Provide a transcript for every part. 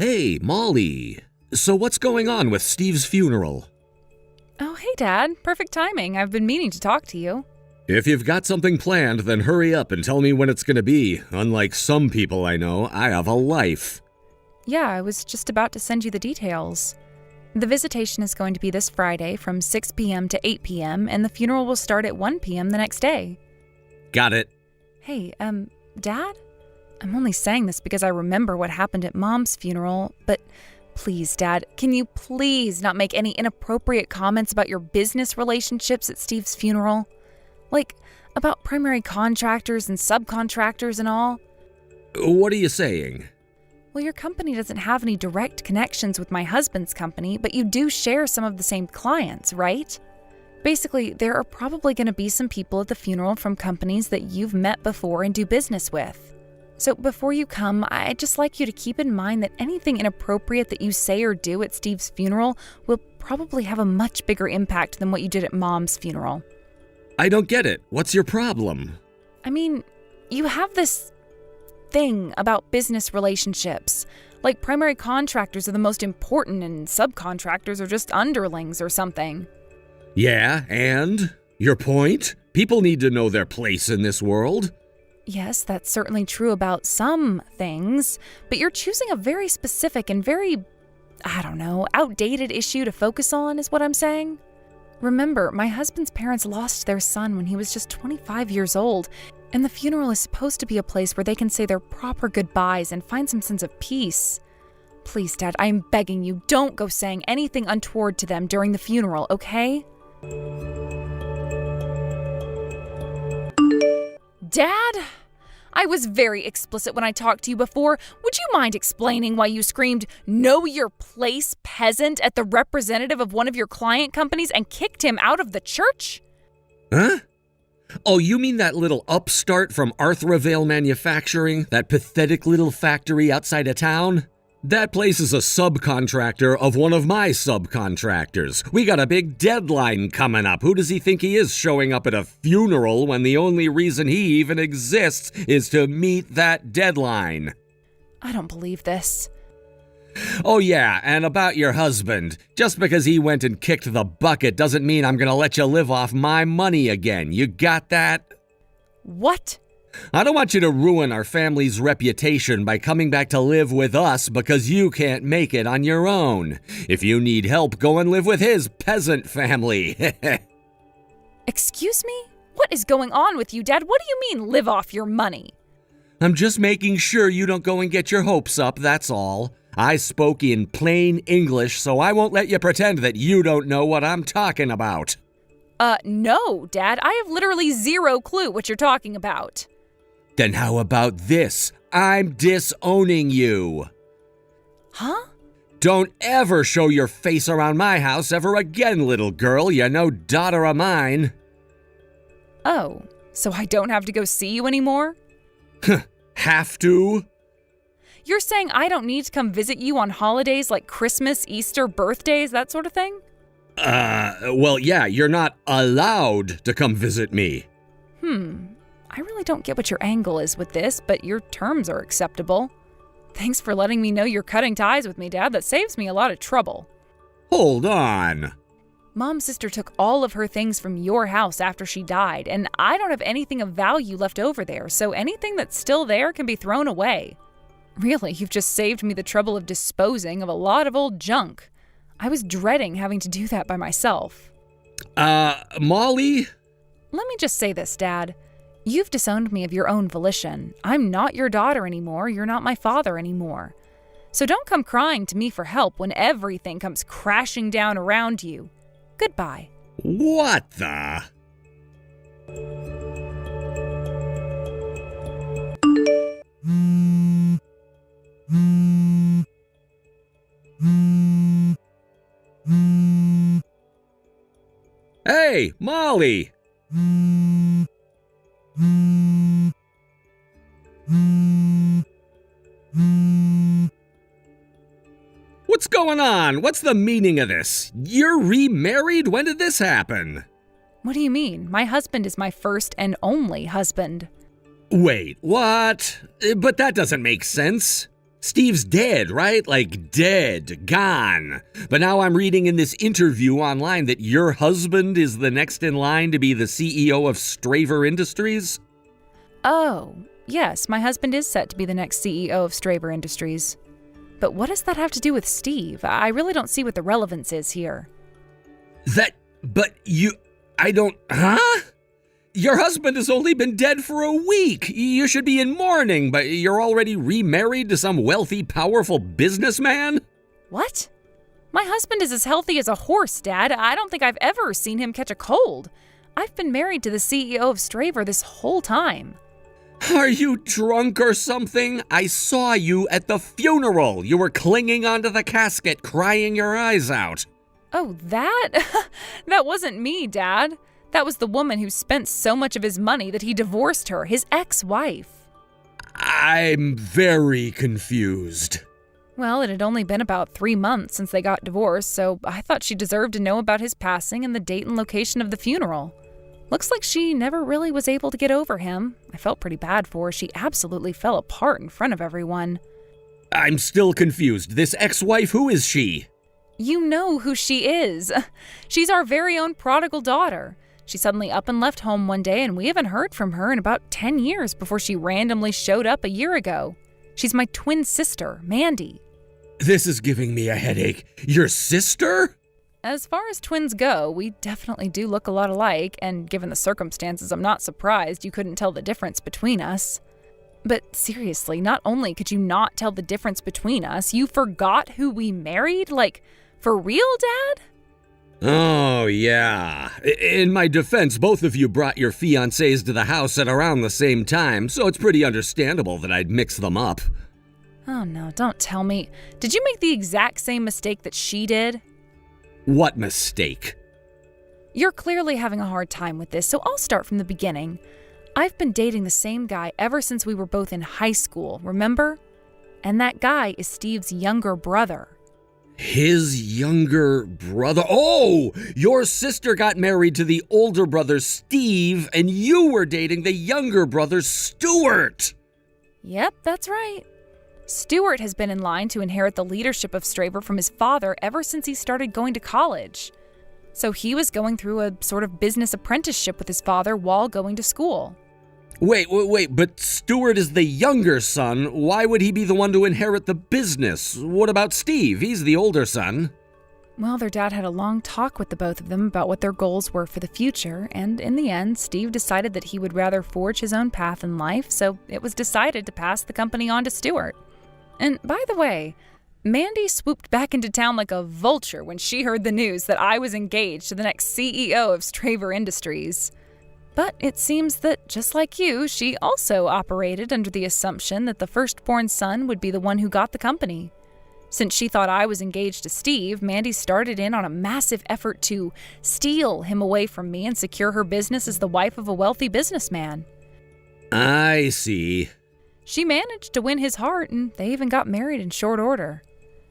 Hey, Molly. So what's going on with Steve's funeral? Oh, hey, Dad. Perfect timing. I've been meaning to talk to you. If you've got something planned, then hurry up and tell me when it's gonna be. Unlike some people I know, I have a life. Yeah, I was just about to send you the details. The visitation is going to be this Friday from 6 p.m. to 8 p.m., and the funeral will start at 1 p.m. the next day. Got it. Hey, Dad? I'm only saying this because I remember what happened at Mom's funeral, but please, Dad, can you please not make any inappropriate comments about your business relationships at Steve's funeral? Like, about primary contractors and subcontractors and all? What are you saying? Well, your company doesn't have any direct connections with my husband's company, but you do share some of the same clients, right? Basically, there are probably going to be some people at the funeral from companies that you've met before and do business with. So before you come, I'd just like you to keep in mind that anything inappropriate that you say or do at Steve's funeral will probably have a much bigger impact than what you did at Mom's funeral. I don't get it. What's your problem? I mean, you have this thing about business relationships. Like primary contractors are the most important and subcontractors are just underlings or something. Yeah, and? Your point? People need to know their place in this world. Yes, that's certainly true about some things, but you're choosing a very specific and very, outdated issue to focus on, is what I'm saying. Remember, my husband's parents lost their son when he was just 25 years old, and the funeral is supposed to be a place where they can say their proper goodbyes and find some sense of peace. Please, Dad, I'm begging you, don't go saying anything untoward to them during the funeral, okay? Dad? I was very explicit when I talked to you before. Would you mind explaining why you screamed, "Know your place, peasant," at the representative of one of your client companies and kicked him out of the church? Huh? Oh, you mean that little upstart from Arthurvale Manufacturing? That pathetic little factory outside of town? That place is a subcontractor of one of my subcontractors. We got a big deadline coming up. Who does he think he is showing up at a funeral when the only reason he even exists is to meet that deadline? I don't believe this. Oh yeah, and about your husband. Just because he went and kicked the bucket doesn't mean I'm gonna let you live off my money again. You got that? What? I don't want you to ruin our family's reputation by coming back to live with us because you can't make it on your own. If you need help, go and live with his peasant family. Excuse me? What is going on with you, Dad? What do you mean, live off your money? I'm just making sure you don't go and get your hopes up, that's all. I spoke in plain English, so I won't let you pretend that you don't know what I'm talking about. No, Dad. I have literally zero clue what you're talking about. Then how about this? I'm disowning you. Huh? Don't ever show your face around my house ever again, little girl. You're no daughter of mine. Oh, so I don't have to go see you anymore? Have to? You're saying I don't need to come visit you on holidays like Christmas, Easter, birthdays, that sort of thing? Well, yeah, you're not allowed to come visit me. I really don't get what your angle is with this, but your terms are acceptable. Thanks for letting me know you're cutting ties with me, Dad. That saves me a lot of trouble. Hold on. Mom's sister took all of her things from your house after she died, and I don't have anything of value left over there, so anything that's still there can be thrown away. Really, you've just saved me the trouble of disposing of a lot of old junk. I was dreading having to do that by myself. Molly? Let me just say this, Dad. You've disowned me of your own volition. I'm not your daughter anymore. You're not my father anymore. So don't come crying to me for help when everything comes crashing down around you. Goodbye. What the? Hey, Molly! What's going on? What's the meaning of this? You're remarried? When did this happen? What do you mean? My husband is my first and only husband. Wait, what? But that doesn't make sense. Steve's dead, right? Like dead, gone. But now I'm reading in this interview online that your husband is the next in line to be the CEO of Straver Industries? Oh, yes, my husband is set to be the next CEO of Straver Industries. But what does that have to do with Steve? I really don't see what the relevance is here. Huh? Your husband has only been dead for a week. You should be in mourning, but you're already remarried to some wealthy, powerful businessman? What? My husband is as healthy as a horse, Dad. I don't think I've ever seen him catch a cold. I've been married to the CEO of Straver this whole time. Are you drunk or something? I saw you at the funeral. You were clinging onto the casket, crying your eyes out. Oh, that? That wasn't me, Dad. That was the woman who spent so much of his money that he divorced her, his ex-wife. I'm very confused. Well, it had only been about 3 months since they got divorced, so I thought she deserved to know about his passing and the date and location of the funeral. Looks like she never really was able to get over him. I felt pretty bad for her. She absolutely fell apart in front of everyone. I'm still confused. This ex-wife, who is she? You know who she is. She's our very own prodigal daughter. She suddenly up and left home one day, and we haven't heard from her in about 10 years before she randomly showed up a year ago. She's my twin sister, Mandy. This is giving me a headache. Your sister? As far as twins go, we definitely do look a lot alike, and given the circumstances, I'm not surprised you couldn't tell the difference between us. But seriously, not only could you not tell the difference between us, you forgot who we married? Like, for real, Dad? Oh, yeah. In my defense, both of you brought your fiancés to the house at around the same time, so it's pretty understandable that I'd mix them up. Oh no, don't tell me. Did you make the exact same mistake that she did? What mistake? You're clearly having a hard time with this, so I'll start from the beginning. I've been dating the same guy ever since we were both in high school, remember? And that guy is Steve's younger brother. His younger brother? Oh, your sister got married to the older brother, Steve, and you were dating the younger brother, Stuart. Yep, that's right. Stuart has been in line to inherit the leadership of Straver from his father ever since he started going to college. So he was going through a sort of business apprenticeship with his father while going to school. Wait, but Stuart is the younger son. Why would he be the one to inherit the business? What about Steve? He's the older son. Well, their dad had a long talk with the both of them about what their goals were for the future, and in the end, Steve decided that he would rather forge his own path in life, so it was decided to pass the company on to Stuart. And by the way, Mandy swooped back into town like a vulture when she heard the news that I was engaged to the next CEO of Straver Industries. But it seems that, just like you, she also operated under the assumption that the firstborn son would be the one who got the company. Since she thought I was engaged to Steve, Mandy started in on a massive effort to steal him away from me and secure her business as the wife of a wealthy businessman. I see. She managed to win his heart, and they even got married in short order.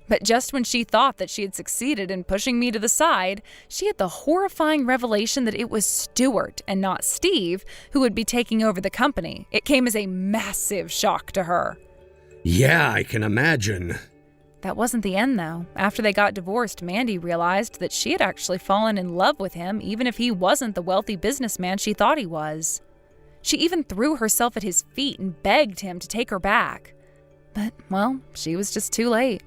But just when she thought that she had succeeded in pushing me to the side, she had the horrifying revelation that it was Stuart and not Steve who would be taking over the company. It came as a massive shock to her. Yeah, I can imagine. That wasn't the end, though. After they got divorced, Mandy realized that she had actually fallen in love with him, even if he wasn't the wealthy businessman she thought he was. She even threw herself at his feet and begged him to take her back. But, well, she was just too late.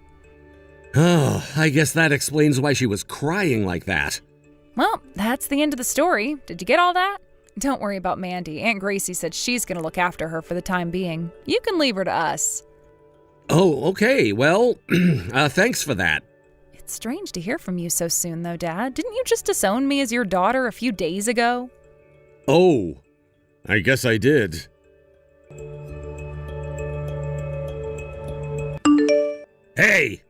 Oh, I guess that explains why she was crying like that. Well, that's the end of the story. Did you get all that? Don't worry about Mandy. Aunt Gracie said she's going to look after her for the time being. You can leave her to us. Oh, okay. Well, thanks for that. It's strange to hear from you so soon, though, Dad. Didn't you just disown me as your daughter a few days ago? Oh, I guess I did. Hey!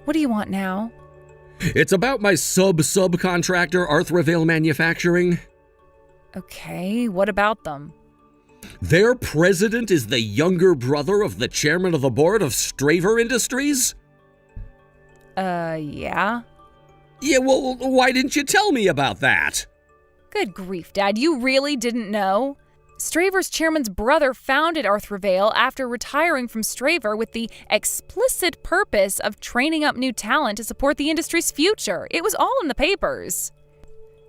What do you want now? It's about my subcontractor, Arthravale Manufacturing. Okay, what about them? Their president is the younger brother of the chairman of the board of Straver Industries? Yeah? Yeah, well, why didn't you tell me about that? Good grief, Dad, you really didn't know? Straver's chairman's brother founded Arthur Vale after retiring from Straver with the explicit purpose of training up new talent to support the industry's future. It was all in the papers.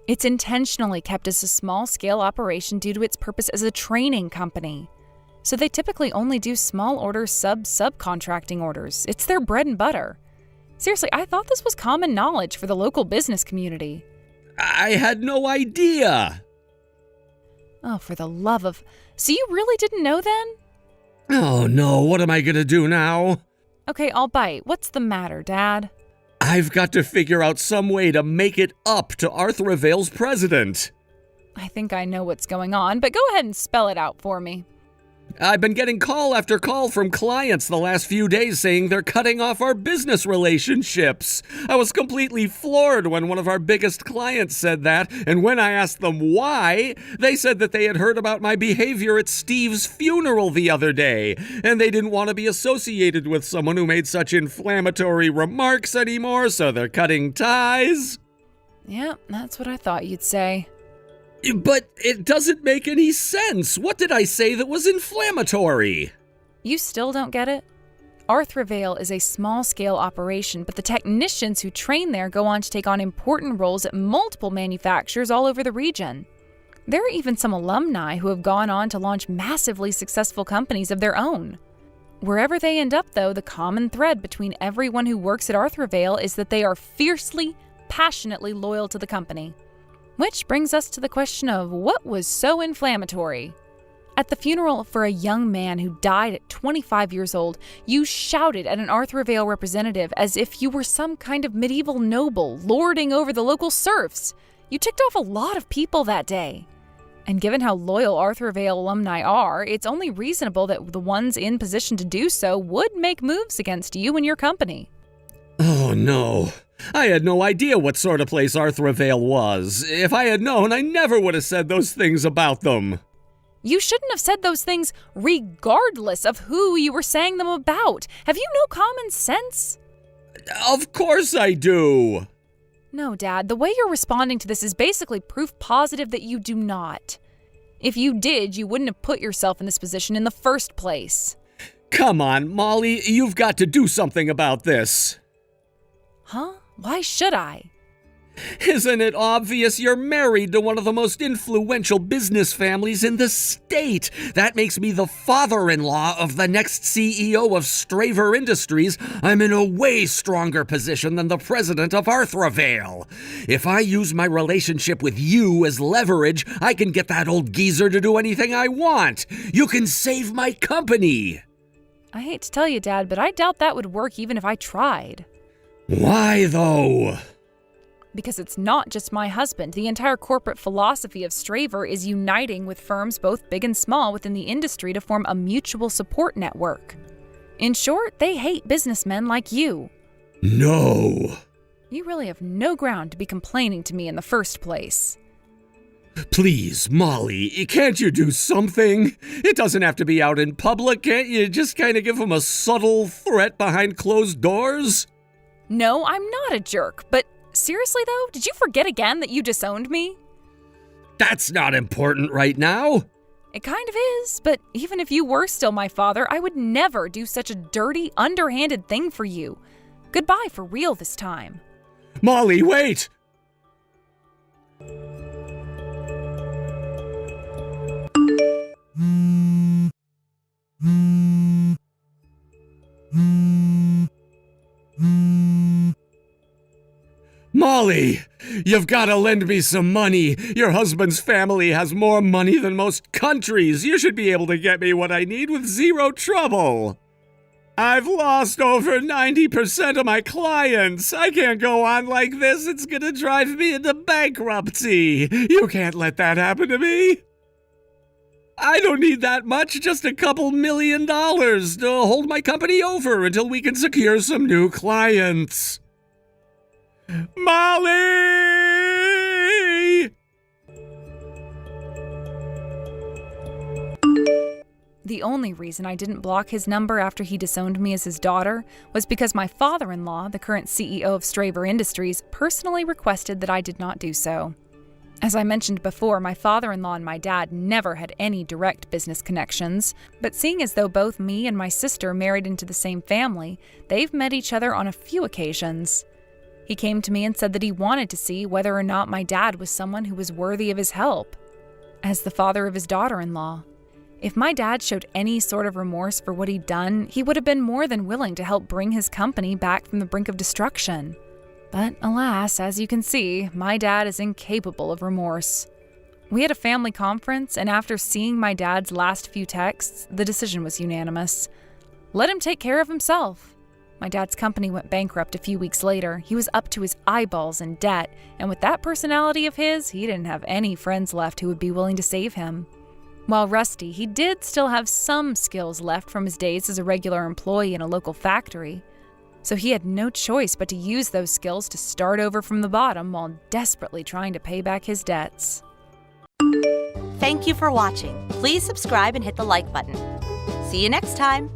It's intentionally kept as a small-scale operation due to its purpose as a training company. So they typically only do small order subcontracting orders. It's their bread and butter. Seriously, I thought this was common knowledge for the local business community. I had no idea. Oh, for the love of... So you really didn't know then? Oh no, what am I gonna do now? Okay, I'll bite. What's the matter, Dad? I've got to figure out some way to make it up to Arthur Vale's president. I think I know what's going on, but go ahead and spell it out for me. I've been getting call after call from clients the last few days saying they're cutting off our business relationships. I was completely floored when one of our biggest clients said that, and when I asked them why, they said that they had heard about my behavior at Steve's funeral the other day, and they didn't want to be associated with someone who made such inflammatory remarks anymore, so they're cutting ties. Yeah, that's what I thought you'd say. But it doesn't make any sense. What did I say that was inflammatory? You still don't get it? Arthur Vale is a small-scale operation, but the technicians who train there go on to take on important roles at multiple manufacturers all over the region. There are even some alumni who have gone on to launch massively successful companies of their own. Wherever they end up, though, the common thread between everyone who works at Arthur Vale is that they are fiercely, passionately loyal to the company. Which brings us to the question of what was so inflammatory? At the funeral for a young man who died at 25 years old, you shouted at an Arthur Vale representative as if you were some kind of medieval noble lording over the local serfs. You ticked off a lot of people that day. And given how loyal Arthur Vale alumni are, it's only reasonable that the ones in position to do so would make moves against you and your company. Oh no. I had no idea what sort of place Arthur Vale was. If I had known, I never would have said those things about them. You shouldn't have said those things regardless of who you were saying them about. Have you no common sense? Of course I do. No, Dad, the way you're responding to this is basically proof positive that you do not. If you did, you wouldn't have put yourself in this position in the first place. Come on, Molly, you've got to do something about this. Huh? Why should I? Isn't it obvious you're married to one of the most influential business families in the state? That makes me the father-in-law of the next CEO of Straver Industries. I'm in a way stronger position than the president of Arthur Vale. If I use my relationship with you as leverage, I can get that old geezer to do anything I want. You can save my company. I hate to tell you, Dad, but I doubt that would work even if I tried. Why, though? Because it's not just my husband. The entire corporate philosophy of Straver is uniting with firms both big and small within the industry to form a mutual support network. In short, they hate businessmen like you. No. You really have no ground to be complaining to me in the first place. Please, Molly, can't you do something? It doesn't have to be out in public. Can't you just kind of give them a subtle threat behind closed doors? No, I'm not a jerk, but seriously though, did you forget again that you disowned me? That's not important right now. It kind of is, but even if you were still my father, I would never do such a dirty, underhanded thing for you. Goodbye for real this time. Molly, wait! Molly, you've got to lend me some money. Your husband's family has more money than most countries. You should be able to get me what I need with zero trouble. I've lost over 90% of my clients. I can't go on like this. It's gonna drive me into bankruptcy. You can't let that happen to me. I don't need that much, just a couple $1 million to hold my company over until we can secure some new clients. Molly! The only reason I didn't block his number after he disowned me as his daughter was because my father-in-law, the current CEO of Straver Industries, personally requested that I did not do so. As I mentioned before, my father-in-law and my dad never had any direct business connections, but seeing as though both me and my sister married into the same family, they've met each other on a few occasions. He came to me and said that he wanted to see whether or not my dad was someone who was worthy of his help, as the father of his daughter-in-law. If my dad showed any sort of remorse for what he'd done, he would have been more than willing to help bring his company back from the brink of destruction. But alas, as you can see, my dad is incapable of remorse. We had a family conference, and after seeing my dad's last few texts, the decision was unanimous. Let him take care of himself. My dad's company went bankrupt a few weeks later. He was up to his eyeballs in debt, and with that personality of his, he didn't have any friends left who would be willing to save him. While rusty, he did still have some skills left from his days as a regular employee in a local factory. So he had no choice but to use those skills to start over from the bottom while desperately trying to pay back his debts. Thank you for watching. Please subscribe and hit the like button. See you next time.